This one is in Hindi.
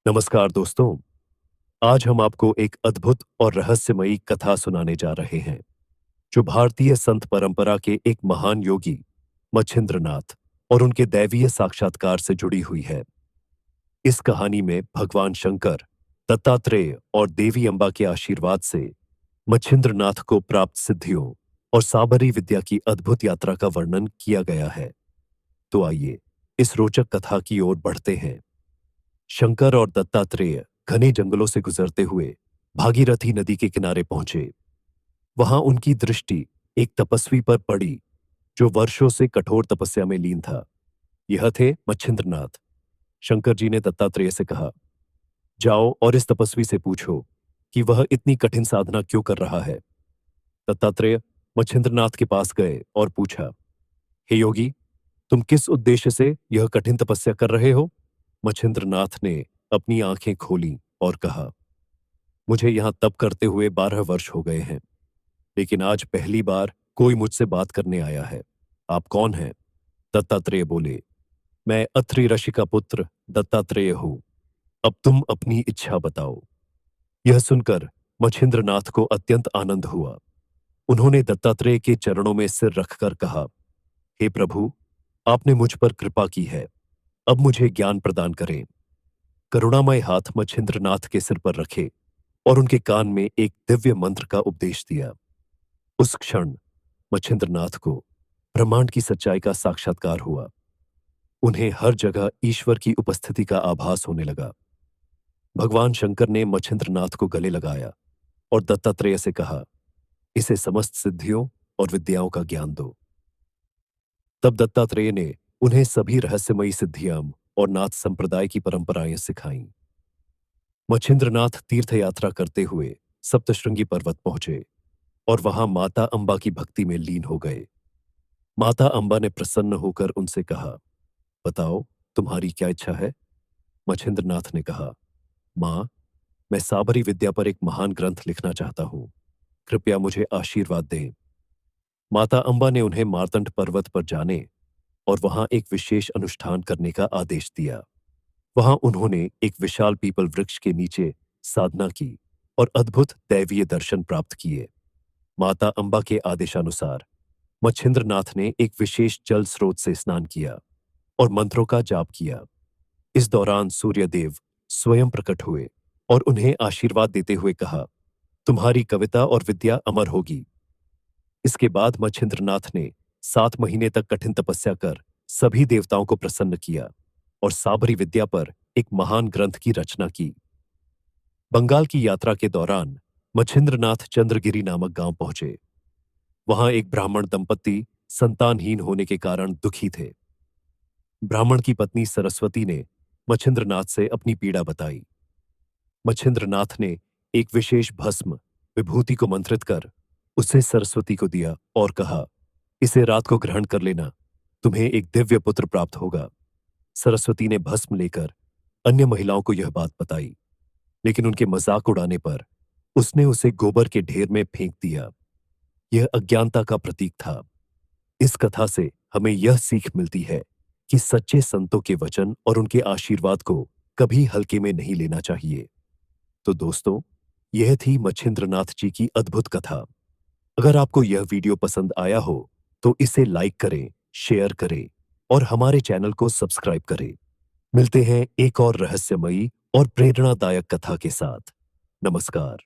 नमस्कार दोस्तों। आज हम आपको एक अद्भुत और रहस्यमयी कथा सुनाने जा रहे हैं जो भारतीय संत परंपरा के एक महान योगी मच्छिंद्रनाथ और उनके दैवीय साक्षात्कार से जुड़ी हुई है। इस कहानी में भगवान शंकर, दत्तात्रेय और देवी अम्बा के आशीर्वाद से मच्छिंद्रनाथ को प्राप्त सिद्धियों और साबरी विद्या की अद्भुत यात्रा का वर्णन किया गया है। तो आइए इस रोचक कथा की ओर बढ़ते हैं। शंकर और दत्तात्रेय घने जंगलों से गुजरते हुए भागीरथी नदी के किनारे पहुंचे। वहां उनकी दृष्टि एक तपस्वी पर पड़ी जो वर्षों से कठोर तपस्या में लीन था। यह थे मच्छिंद्रनाथ। शंकर जी ने दत्तात्रेय से कहा, जाओ और इस तपस्वी से पूछो कि वह इतनी कठिन साधना क्यों कर रहा है। दत्तात्रेय मच्छिंद्रनाथ के पास गए और पूछा, हे योगी, तुम किस उद्देश्य से यह कठिन तपस्या कर रहे हो। मच्छिंद्रनाथ ने अपनी आंखें खोली और कहा, मुझे यहां तप करते हुए 12 वर्ष हो गए हैं, लेकिन आज पहली बार कोई मुझसे बात करने आया है। आप कौन हैं। दत्तात्रेय बोले, मैं अत्रि ऋषि का पुत्र दत्तात्रेय हूं। अब तुम अपनी इच्छा बताओ। यह सुनकर मच्छिंद्रनाथ को अत्यंत आनंद हुआ। उन्होंने दत्तात्रेय के चरणों में सिर रखकर कहा, हे प्रभु, आपने मुझ पर कृपा की है, अब मुझे ज्ञान प्रदान करें। करुणामय हाथ मच्छिंद्रनाथ के सिर पर रखे और उनके कान में एक दिव्य मंत्र का उपदेश दिया। उस क्षण मच्छिंद्रनाथ को ब्रह्मांड की सच्चाई का साक्षात्कार हुआ। उन्हें हर जगह ईश्वर की उपस्थिति का आभास होने लगा। भगवान शंकर ने मच्छिंद्रनाथ को गले लगाया और दत्तात्रेय से कहा, इसे समस्त सिद्धियों और विद्याओं का ज्ञान दो। तब दत्तात्रेय ने उन्हें सभी रहस्यमयी सिद्धियां और नाथ संप्रदाय की परंपराएं सिखाईं। मच्छिंद्रनाथ तीर्थ यात्रा करते हुए सप्तशृंगी पर्वत पहुंचे और वहां माता अंबा की भक्ति में लीन हो गए। माता अंबा ने प्रसन्न होकर उनसे कहा, बताओ तुम्हारी क्या इच्छा है। मच्छिंद्रनाथ ने कहा, मां, मैं साबरी विद्या पर एक महान ग्रंथ लिखना चाहता हूं, कृपया मुझे आशीर्वाद दें। माता अंबा ने उन्हें मार्तंड पर्वत पर जाने और वहां एक विशेष अनुष्ठान करने का आदेश दिया। वहां उन्होंने एक विशाल पीपल वृक्ष के नीचे साधना की और अद्भुत दैवीय दर्शन प्राप्त किए। माता अंबा के आदेशानुसार मच्छिंद्रनाथ ने एक विशेष जल स्रोत से स्नान किया और मंत्रों का जाप किया। इस दौरान सूर्यदेव स्वयं प्रकट हुए और उन्हें आशीर्वाद देते हुए कहा, तुम्हारी कविता और विद्या अमर होगी। इसके बाद मच्छिंद्रनाथ ने 7 महीने तक कठिन तपस्या कर सभी देवताओं को प्रसन्न किया और साबरी विद्या पर एक महान ग्रंथ की रचना की। बंगाल की यात्रा के दौरान मच्छिंद्रनाथ चंद्रगिरी नामक गांव पहुंचे। वहां एक ब्राह्मण दंपत्ति संतानहीन होने के कारण दुखी थे। ब्राह्मण की पत्नी सरस्वती ने मच्छिंद्रनाथ से अपनी पीड़ा बताई। मच्छिंद्रनाथ ने एक विशेष भस्म विभूति को मंत्रित कर उसे सरस्वती को दिया और कहा, इसे रात को ग्रहण कर लेना, तुम्हें एक दिव्य पुत्र प्राप्त होगा। सरस्वती ने भस्म लेकर अन्य महिलाओं को यह बात बताई, लेकिन उनके मजाक उड़ाने पर उसने उसे गोबर के ढेर में फेंक दिया। यह अज्ञानता का प्रतीक था। इस कथा से हमें यह सीख मिलती है कि सच्चे संतों के वचन और उनके आशीर्वाद को कभी हल्के में नहीं लेना चाहिए। तो दोस्तों, यह थी मच्छिंद्रनाथ जी की अद्भुत कथा। अगर आपको यह वीडियो पसंद आया हो तो इसे लाइक करें, शेयर करें और हमारे चैनल को सब्सक्राइब करें। मिलते हैं एक और रहस्यमयी और प्रेरणादायक कथा के साथ। नमस्कार।